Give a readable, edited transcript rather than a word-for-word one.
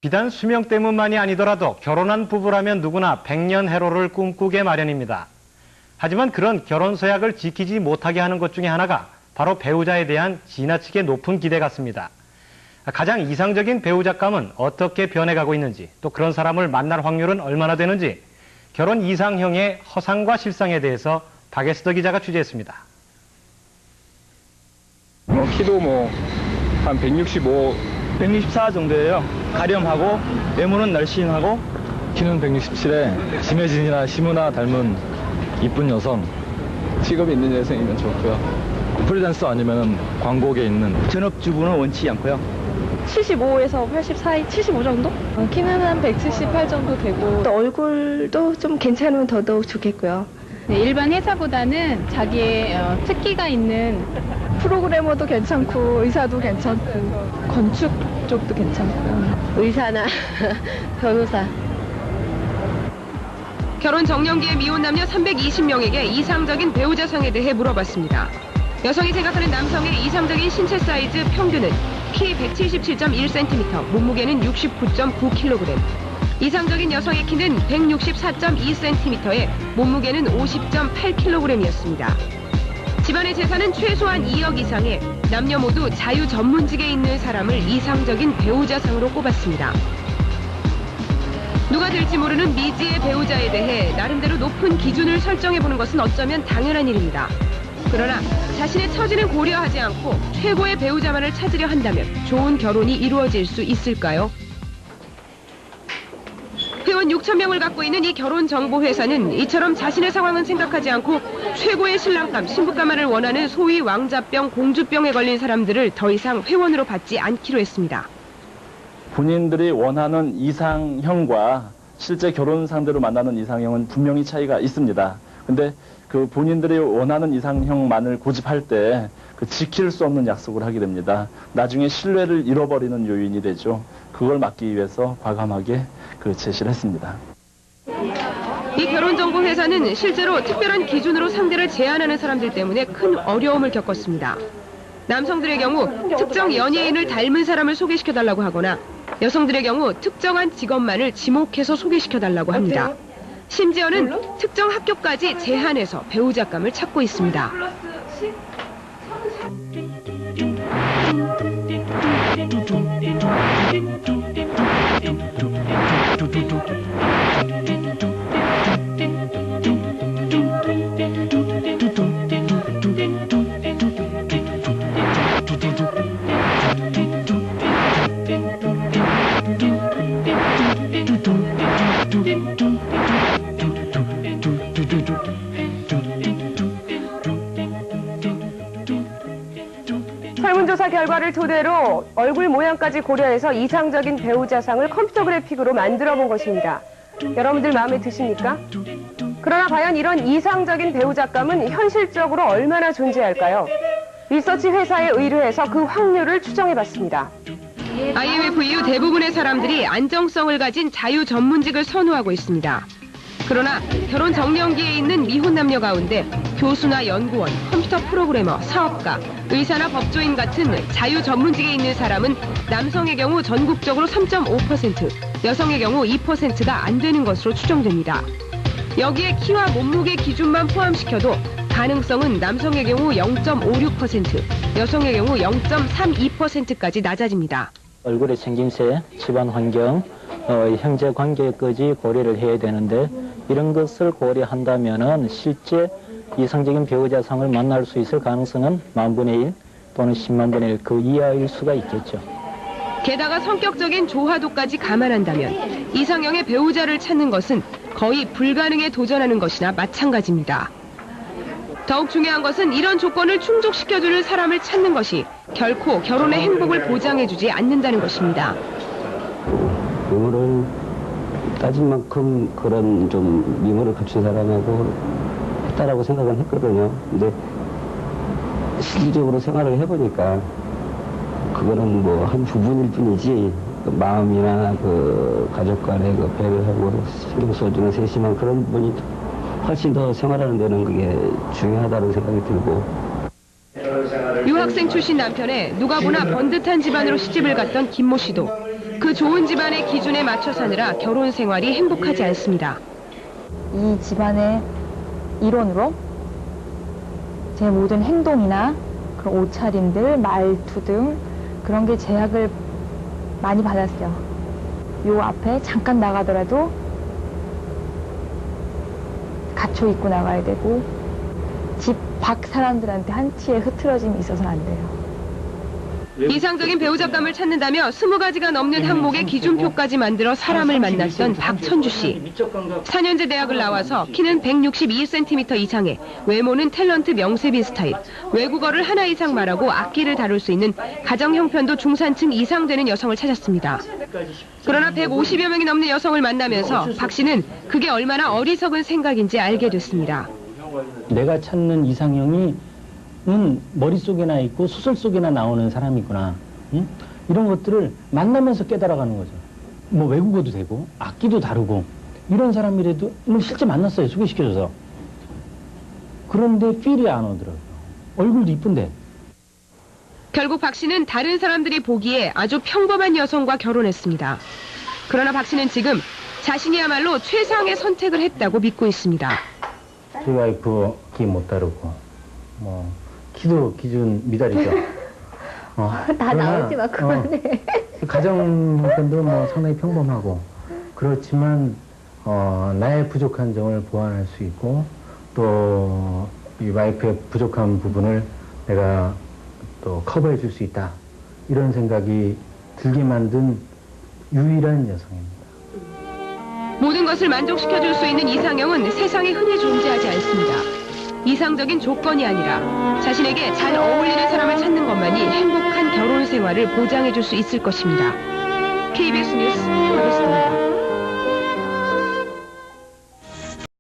비단 수명 때문만이 아니더라도 결혼한 부부라면 누구나 백년해로를 꿈꾸게 마련입니다. 하지만 그런 결혼 서약을 지키지 못하게 하는 것 중에 하나가 바로 배우자에 대한 지나치게 높은 기대 같습니다. 가장 이상적인 배우자감은 어떻게 변해가고 있는지, 또 그런 사람을 만날 확률은 얼마나 되는지, 결혼 이상형의 허상과 실상에 대해서 박예스더 기자가 취재했습니다. 키도 한 165, 164 정도예요. 가렴하고 외모는 날씬하고 키는 167에 심혜진이나 심은하 닮은 이쁜 여성. 직업이 있는 여성이면 좋고요. 프리랜서 아니면 광고계에 있는. 전업주부는 원치 않고요. 75에서 80 사이, 75 정도? 키는 한 178 정도 되고 또 얼굴도 좀 괜찮으면 더더욱 좋겠고요. 네, 일반 회사보다는 자기의 특기가 있는 프로그래머도 괜찮고 의사도 괜찮고 건축 쪽도 괜찮고 의사나 변호사. 결혼 정년기의 미혼 남녀 320명에게 이상적인 배우자상에 대해 물어봤습니다. 여성이 생각하는 남성의 이상적인 신체 사이즈 평균은 키 177.1cm, 몸무게는 69.9kg. 이상적인 여성의 키는 164.2cm에 몸무게는 50.8kg이었습니다. 집안의 재산은 최소한 2억 이상의 남녀 모두 자유 전문직에 있는 사람을 이상적인 배우자상으로 꼽았습니다. 누가 될지 모르는 미지의 배우자에 대해 나름대로 높은 기준을 설정해보는 것은 어쩌면 당연한 일입니다. 그러나 자신의 처지는 고려하지 않고 최고의 배우자만을 찾으려 한다면 좋은 결혼이 이루어질 수 있을까요? 회원 6,000명을 갖고 있는 이 결혼정보회사는 이처럼 자신의 상황은 생각하지 않고 최고의 신랑감, 신부감만을 원하는 소위 왕자병, 공주병에 걸린 사람들을 더 이상 회원으로 받지 않기로 했습니다. 본인들이 원하는 이상형과 실제 결혼 상대로 만나는 이상형은 분명히 차이가 있습니다. 근데 그 본인들이 원하는 이상형만을 고집할 때 그 지킬 수 없는 약속을 하게 됩니다. 나중에 신뢰를 잃어버리는 요인이 되죠. 그걸 막기 위해서 과감하게 제시를 했습니다. 이 결혼정보회사는 실제로 특별한 기준으로 상대를 제한하는 사람들 때문에 큰 어려움을 겪었습니다. 남성들의 경우 특정 연예인을 닮은 사람을 소개시켜달라고 하거나 여성들의 경우 특정한 직업만을 지목해서 소개시켜달라고 합니다. 심지어는 특정 학교까지 제한해서 배우자감을 찾고 있습니다. 설문조사 결과를 토대로 얼굴 모양까지 고려해서 이상적인 배우자상을 컴퓨터 그래픽으로 만들어 본 것입니다. 여러분들 마음에 드십니까? 그러나 과연 이런 이상적인 배우자감은 현실적으로 얼마나 존재할까요? 리서치 회사에 의뢰해서 그 확률을 추정해봤습니다. IMF 이후 대부분의 사람들이 안정성을 가진 자유 전문직을 선호하고 있습니다. 그러나 결혼 정년기에 있는 미혼 남녀 가운데 교수나 연구원, 컴퓨터 프로그래머, 사업가, 의사나 법조인 같은 자유 전문직에 있는 사람은 남성의 경우 전국적으로 3.5%, 여성의 경우 2%가 안 되는 것으로 추정됩니다. 여기에 키와 몸무게 기준만 포함시켜도 가능성은 남성의 경우 0.56%, 여성의 경우 0.32%까지 낮아집니다. 얼굴의 생김새, 집안 환경, 형제 관계까지 고려를 해야 되는데 이런 것을 고려한다면은 실제 이상적인 배우자상을 만날 수 있을 가능성은 10,000분의 1 또는 100,000분의 1 그 이하일 수가 있겠죠. 게다가 성격적인 조화도까지 감안한다면 이상형의 배우자를 찾는 것은 거의 불가능에 도전하는 것이나 마찬가지입니다. 더욱 중요한 것은 이런 조건을 충족시켜줄 사람을 찾는 것이 결코 결혼의 행복을 보장해주지 않는다는 것입니다. 미모를 따진 만큼 그런 좀 미모를 갖춘 사람하고 했다라고 생각은 했거든요. 근데 실질적으로 생활을 해보니까 그거는 뭐 한 부분일 뿐이지 그 마음이나 그 가족 간의 그 배려하고 신경 써주는 세심한 그런 부분이 훨씬 더 생활하는 데는 그게 중요하다는 생각이 들고. 유학생 출신 남편에 누가 보나 번듯한 집안으로 시집을 갔던 김모 씨도 그 좋은 집안의 기준에 맞춰 사느라 결혼 생활이 행복하지 않습니다. 이 집안의 일원으로 제 모든 행동이나 그런 옷차림들, 말투 등 그런 게 제약을 많이 받았어요. 요 앞에 잠깐 나가더라도 갖춰 입고 나가야 되고 집 밖 사람들한테 한치의 흐트러짐이 있어서는 안 돼요. 이상적인 배우자감을 찾는다며 20가지가 넘는 항목의 기준표까지 만들어 사람을 만났던 박천주 씨. 4년제 대학을 나와서 키는 162cm 이상에 외모는 탤런트 명세빈 스타일, 외국어를 하나 이상 말하고 악기를 다룰 수 있는 가정 형편도 중산층 이상 되는 여성을 찾았습니다. 그러나 150여 명이 넘는 여성을 만나면서 박 씨는 그게 얼마나 어리석은 생각인지 알게 됐습니다. 내가 찾는 이상형이 머릿속에나 있고 소설 속에나 나오는 사람이구나. 응? 이런 것들을 만나면서 깨달아가는 거죠. 뭐 외국어도 되고 악기도 다루고 이런 사람이라도 실제 만났어요. 소개시켜줘서. 그런데 필이 안 오더라고요. 얼굴도 이쁜데. 결국 박 씨는 다른 사람들이 보기에 아주 평범한 여성과 결혼했습니다. 그러나 박 씨는 지금 자신이야말로 최상의 선택을 했다고 믿고 있습니다. 저희 와이프 키 못 다루고 뭐 키도 기준 미달이죠. 다 나오지 마, 그만해. 가정 형편도 뭐 상당히 평범하고 그렇지만 나의 부족한 점을 보완할 수 있고 또 이 와이프의 부족한 부분을 내가 또 커버해 줄 수 있다. 이런 생각이 들게 만든 유일한 여성입니다. 모든 것을 만족시켜줄 수 있는 이상형은 세상에 흔히 존재하지 않습니다. 이상적인 조건이 아니라 자신에게 잘 어울리는 사람을 찾는 것만이 행복한 결혼 생활을 보장해줄 수 있을 것입니다. KBS 뉴스 박유수입니다.